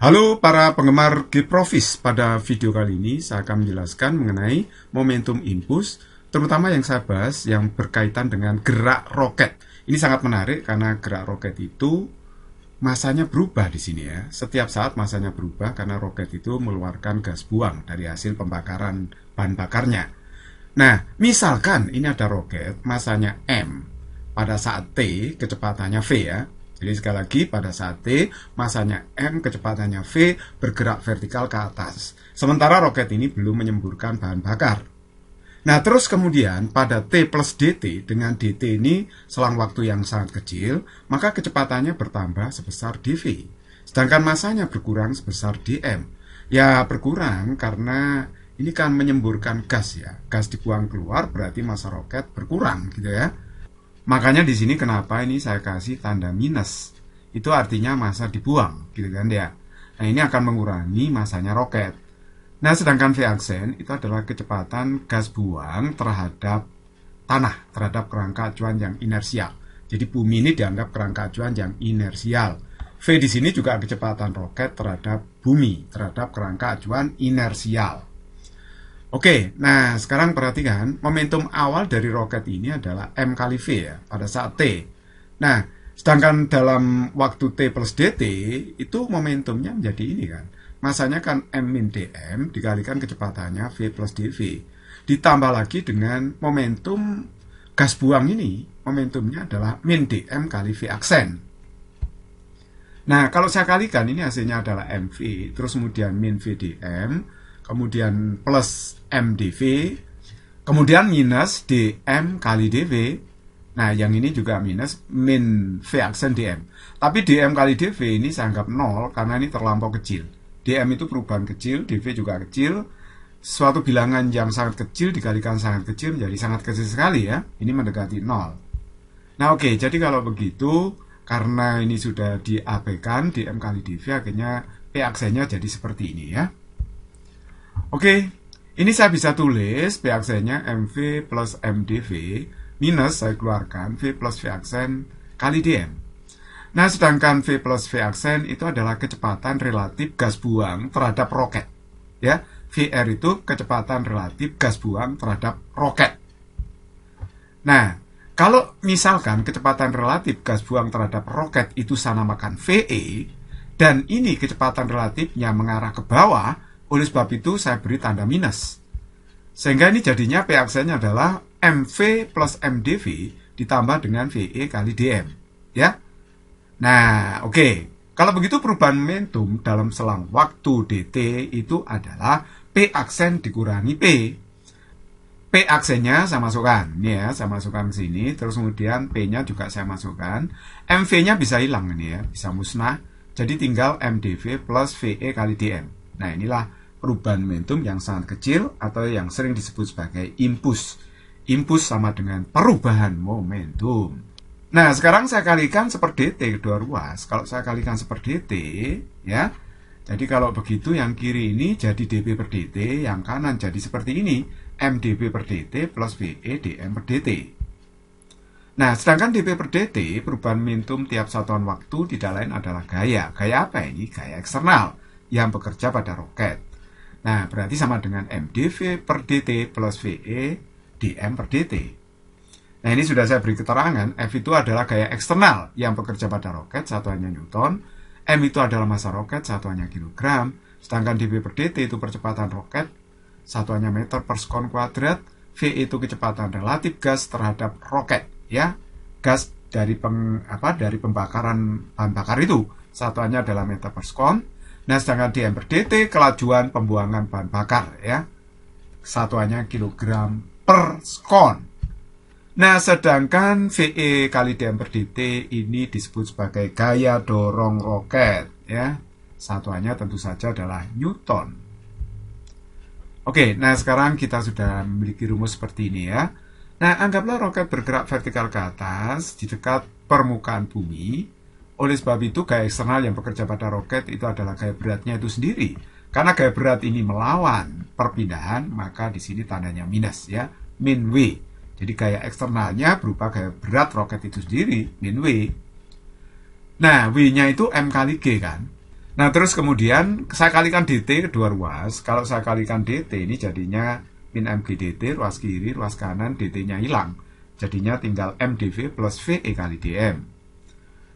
Halo para penggemar G-Profis, pada video kali ini saya akan menjelaskan mengenai momentum impuls, terutama yang saya bahas yang berkaitan dengan gerak roket. Ini sangat menarik karena gerak roket itu masanya berubah di sini ya. Setiap saat masanya berubah karena roket itu mengeluarkan gas buang dari hasil pembakaran bahan bakarnya. Nah, misalkan ini ada roket masanya M, pada saat T kecepatannya V ya. Jadi sekali lagi, pada saat T, masanya M, kecepatannya V, bergerak vertikal ke atas. Sementara roket ini belum menyemburkan bahan bakar. Nah, terus kemudian pada T plus DT, dengan DT ini selang waktu yang sangat kecil, maka kecepatannya bertambah sebesar dV. Sedangkan masanya berkurang sebesar dm. Ya, berkurang karena ini kan menyemburkan gas ya. Gas dibuang keluar berarti massa roket berkurang gitu ya. Makanya di sini kenapa ini saya kasih tanda minus. Itu artinya massa dibuang, gitu kan ya. Nah, ini akan mengurangi massanya roket. Nah, sedangkan V aksen itu adalah kecepatan gas buang terhadap tanah, terhadap kerangka acuan yang inersial. Jadi bumi ini dianggap kerangka acuan yang inersial. V di sini juga kecepatan roket terhadap bumi, terhadap kerangka acuan inersial. Oke, nah sekarang perhatikan, momentum awal dari roket ini adalah M kali V ya, pada saat T. Nah, sedangkan dalam waktu T plus DT, itu momentumnya menjadi ini kan. Masanya kan M min dm dikalikan kecepatannya V plus dV. Ditambah lagi dengan momentum gas buang ini, momentumnya adalah min dm kali V aksen. Nah, kalau saya kalikan, ini hasilnya adalah MV, terus kemudian min V dm, kemudian plus MdV, kemudian minus dm kali dv. Nah, yang ini juga minus min V aksen dm. Tapi dm kali dv ini saya anggap 0 karena ini terlampau kecil. dm itu perubahan kecil, dv juga kecil. Suatu bilangan yang sangat kecil dikalikan sangat kecil menjadi sangat kecil sekali ya. Ini mendekati 0. Nah, oke, jadi kalau begitu, karena ini sudah diabaikan dm kali dv, akhirnya P aksennya jadi seperti ini ya. Oke, ini saya bisa tulis P aksennya MV plus MdV minus saya keluarkan V plus V aksen kali dm. Nah, sedangkan V plus V aksen itu adalah kecepatan relatif gas buang terhadap roket. Ya, VR itu kecepatan relatif gas buang terhadap roket. Nah, kalau misalkan kecepatan relatif gas buang terhadap roket itu saya namakan VE, dan ini kecepatan relatifnya mengarah ke bawah, oleh sebab itu saya beri tanda minus. Sehingga ini jadinya P aksennya adalah MV plus MdV ditambah dengan VE kali dm. Ya. Nah, oke. Kalau begitu perubahan momentum dalam selang waktu dt itu adalah P aksen dikurangi P. P aksennya saya masukkan. Ini ya, saya masukkan ke sini. Terus kemudian P-nya juga saya masukkan. MV-nya bisa hilang ini ya, bisa musnah. Jadi tinggal MdV plus VE kali dm. Nah, inilah perubahan momentum yang sangat kecil atau yang sering disebut sebagai impuls. Impuls sama dengan perubahan momentum. Nah, sekarang saya kalikan seperti dt kedua ruas. Kalau saya kalikan seperti dt, ya. Jadi kalau begitu yang kiri ini jadi dp per dt, yang kanan jadi seperti ini, mdp per dt plus ve dm per dt. Nah, sedangkan dp per dt, perubahan momentum tiap satuan waktu tidak lain adalah gaya. Gaya apa ini? Gaya eksternal yang bekerja pada roket. Nah, berarti sama dengan mdv per dt plus ve dm per dt. Nah, ini sudah saya beri keterangan. F itu adalah gaya eksternal yang bekerja pada roket, satuannya Newton. M itu adalah massa roket, satuannya kilogram. Sedangkan dv per dt itu percepatan roket, satuannya meter per sekon kuadrat. V itu kecepatan relatif gas terhadap roket, ya. Gas dari pembakaran bahan bakar itu, satuannya adalah meter per sekon. Nah, sedangkan dm per dt kelajuan pembuangan bahan bakar ya. Satuannya kilogram per sekon. Nah, sedangkan VE kali dm per dt ini disebut sebagai gaya dorong roket ya. Satuannya tentu saja adalah Newton. Oke, nah sekarang kita sudah memiliki rumus seperti ini ya. Nah, anggaplah roket bergerak vertikal ke atas di dekat permukaan bumi. Oleh sebab itu, gaya eksternal yang bekerja pada roket itu adalah gaya beratnya itu sendiri. Karena gaya berat ini melawan perpindahan, maka di sini tandanya minus ya, min W. Jadi gaya eksternalnya berupa gaya berat roket itu sendiri, min W. Nah, W-nya itu M kali G kan. Nah, terus kemudian saya kalikan DT kedua ruas. Kalau saya kalikan DT ini jadinya min MG DT, ruas kiri, ruas kanan, DT-nya hilang. Jadinya tinggal MdV plus VE kali dm.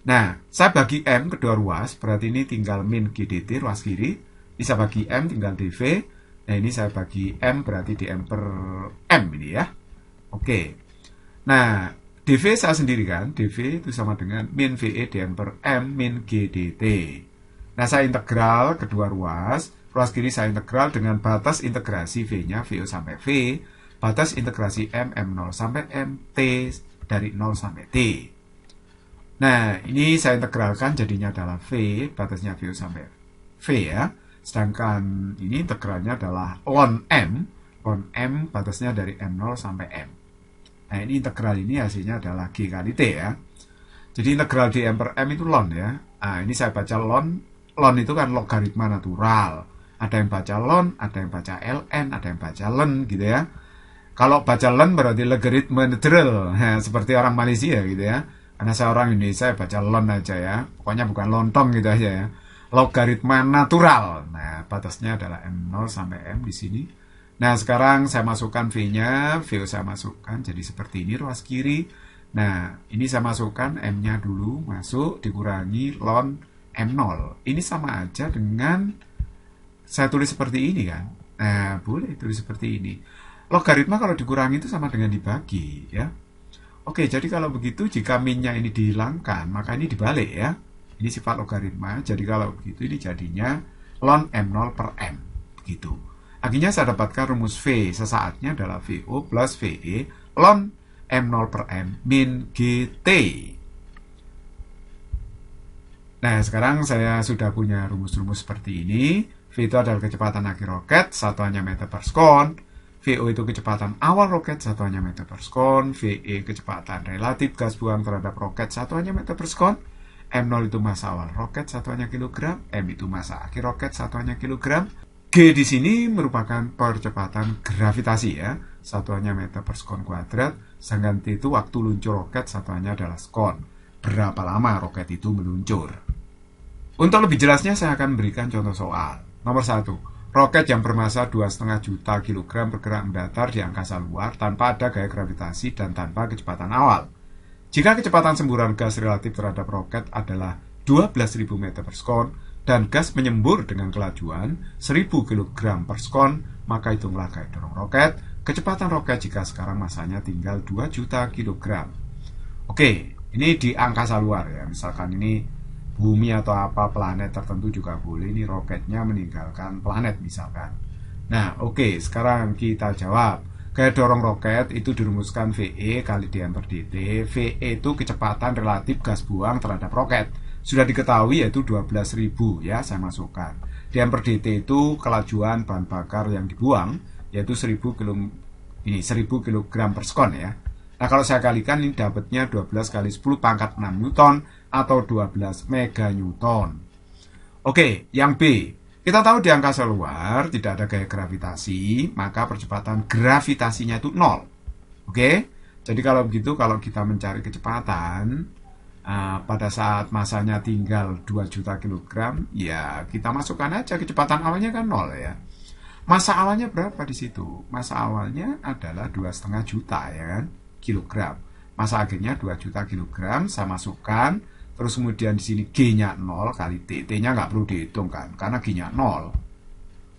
Nah, saya bagi M kedua ruas, berarti ini tinggal min GDT ruas kiri. Bisa bagi M tinggal dV. Nah, ini saya bagi M berarti dm per M ini ya. Oke. Nah, dV saya sendiri kan. dV itu sama dengan min VE dm per M min GDT. Nah, saya integral kedua ruas. Ruas kiri saya integral dengan batas integrasi V-nya, VO sampai V. Batas integrasi M0 sampai M, T dari 0 sampai T. Nah, ini saya integralkan jadinya adalah V, batasnya VO sampai V ya. Sedangkan ini integralnya adalah ln M batasnya dari M0 sampai M. Nah, ini integral ini hasilnya adalah G kali T ya. Jadi integral dm per M itu ln ya. Nah, ini saya baca ln itu kan logaritma natural. Ada yang baca ln, ada yang baca ln, ada yang baca len gitu ya. Kalau baca len berarti logaritma natural, nah, seperti orang Malaysia gitu ya. Karena saya orang Indonesia baca lon aja ya. Pokoknya bukan lontong gitu aja ya. Logaritma natural. Nah, batasnya adalah M0 sampai M di sini. Nah, sekarang saya masukkan V-nya. V saya masukkan jadi seperti ini ruas kiri. Nah, ini saya masukkan M-nya dulu. Masuk, dikurangi ln M0. Ini sama aja dengan saya tulis seperti ini kan. Nah, boleh tulis seperti ini. Logaritma kalau dikurangi itu sama dengan dibagi ya. Oke, jadi kalau begitu jika minnya ini dihilangkan, maka ini dibalik ya. Ini sifat logaritma. Jadi kalau begitu ini jadinya ln M0 per M. Begitu. Akhirnya saya dapatkan rumus V sesaatnya adalah VO plus VE ln M0 per M min GT. Nah, sekarang saya sudah punya rumus-rumus seperti ini. V itu adalah kecepatan akhir roket, satuannya meter per sekon. VO itu kecepatan awal roket, satuannya meter per sekon. VE kecepatan relatif gas buang terhadap roket, satuannya meter per sekon. M0 itu massa awal roket, satuannya kilogram. M itu massa akhir roket, satuannya kilogram. G di sini merupakan percepatan gravitasi ya, satuannya meter per sekon kuadrat. Sedangkan T itu waktu luncur roket, satuannya adalah sekon. Berapa lama roket itu meluncur? Untuk lebih jelasnya saya akan memberikan contoh soal. Nomor 1. Roket yang bermassa 2,5 juta kilogram bergerak mendatar di angkasa luar tanpa ada gaya gravitasi dan tanpa kecepatan awal. Jika kecepatan semburan gas relatif terhadap roket adalah 12.000 meter per sekon dan gas menyembur dengan kelajuan 1.000 kg per sekon, maka hitunglah gaya dorong roket, kecepatan roket jika sekarang massanya tinggal 2 juta kilogram. Oke, ini di angkasa luar ya, misalkan ini bumi atau apa planet tertentu juga boleh. Ini roketnya meninggalkan planet misalkan. Nah, oke, sekarang kita jawab. Gaya dorong roket itu dirumuskan VE kali dm per dt. VE itu kecepatan relatif gas buang terhadap roket. Sudah diketahui yaitu 12.000 ya, saya masukkan. Dm per dt itu kelajuan bahan bakar yang dibuang, yaitu 1.000 kg per sekon ya. Nah, kalau saya kalikan ini dapatnya 12 kali 10 pangkat 6 Newton atau 12 meganewton. Oke, yang B. Kita tahu di angkasa luar tidak ada gaya gravitasi, maka percepatan gravitasinya itu 0. Oke, jadi kalau begitu, kalau kita mencari kecepatan pada saat masanya tinggal 2 juta kilogram, ya kita masukkan aja kecepatan awalnya kan 0 ya. Massa awalnya berapa di situ? Massa awalnya adalah 2,5 juta ya kan? Kilogram. Massa akhirnya 2 juta kilogram, saya masukkan. Terus kemudian di sini G-nya 0 kali T. T-nya nggak perlu dihitung kan, karena G-nya 0.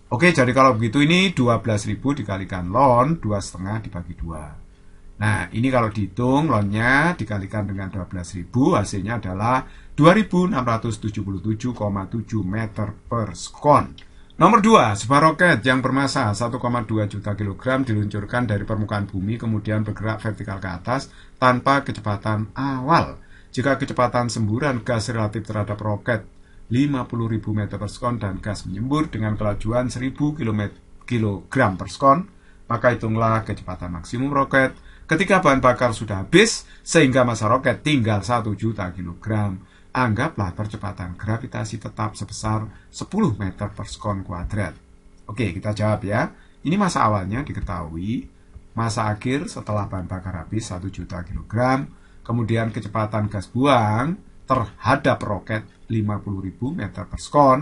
Oke, jadi kalau begitu ini 12.000 dikalikan ln 2,5 dibagi 2. Nah, ini kalau dihitung ln-nya dikalikan dengan 12.000, hasilnya adalah 2.677,7 meter per sekon. Nomor 2, sebuah roket yang bermassa 1,2 juta kilogram diluncurkan dari permukaan bumi kemudian bergerak vertikal ke atas tanpa kecepatan awal. Jika kecepatan semburan gas relatif terhadap roket 50.000 meter per sekon dan gas menyembur dengan kelajuan 1.000 kg per sekon, maka hitunglah kecepatan maksimum roket ketika bahan bakar sudah habis sehingga massa roket tinggal 1 juta kilogram. Anggaplah percepatan gravitasi tetap sebesar 10 meter per sekon kuadrat. Oke, kita jawab ya. Ini massa awalnya diketahui, massa akhir setelah bahan bakar habis 1 juta kilogram, kemudian kecepatan gas buang terhadap roket 50.000 meter per sekon.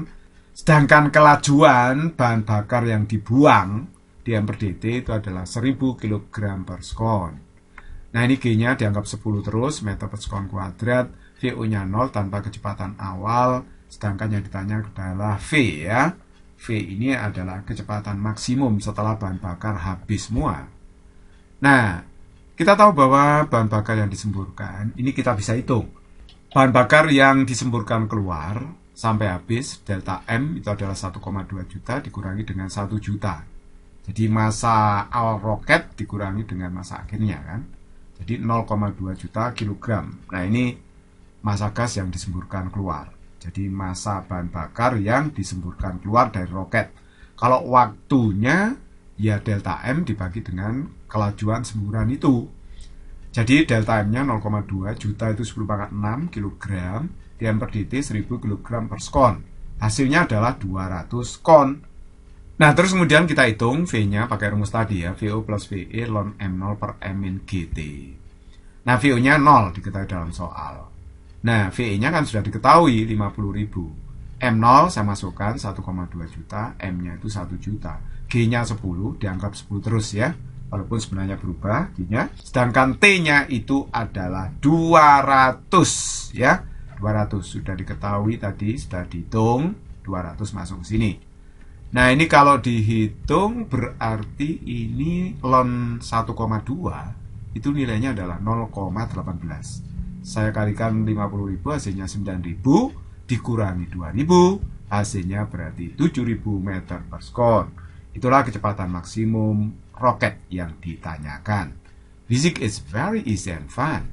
Sedangkan kelajuan bahan bakar yang dibuang dm per dt itu adalah 1000 kg per sekon. Nah ini G-nya dianggap 10 terus, meter per sekon kuadrat, VO-nya 0 tanpa kecepatan awal, sedangkan yang ditanya adalah V ya. V ini adalah kecepatan maksimum setelah bahan bakar habis semua. Nah, kita tahu bahwa bahan bakar yang disemburkan, ini kita bisa hitung. Bahan bakar yang disemburkan keluar sampai habis, delta M itu adalah 1,2 juta dikurangi dengan 1 juta. Jadi massa awal roket dikurangi dengan massa akhirnya kan. Jadi 0,2 juta kilogram. Nah ini massa gas yang disemburkan keluar. Jadi massa bahan bakar yang disemburkan keluar dari roket. Kalau waktunya ya delta M dibagi dengan kelajuan semburan itu. Jadi delta M-nya 0,2 juta itu 10 pangkat 6 kg, dm per dt 1000 kg per sekon. Hasilnya adalah 200 kon. Nah, terus kemudian kita hitung V-nya pakai rumus tadi ya, VO plus VE ln M0 per M min GT. Nah, VO-nya 0 diketahui dalam soal. Nah, VE-nya kan sudah diketahui 50.000. M0 saya masukkan 1,2 juta, M-nya itu 1 juta. G-nya 10, dianggap 10 terus ya. Walaupun sebenarnya berubah G-nya. Sedangkan T-nya itu adalah 200 ya. 200 sudah diketahui tadi, sudah dihitung, 200 masuk ke sini. Nah ini kalau dihitung berarti ini ln 1,2 itu nilainya adalah 0,18. Saya kalikan 50.000 hasilnya 9.000 dikurangi 2.000 hasilnya berarti 7.000 meter per sekon. Itulah kecepatan maksimum roket yang ditanyakan. Physics is very easy and fun.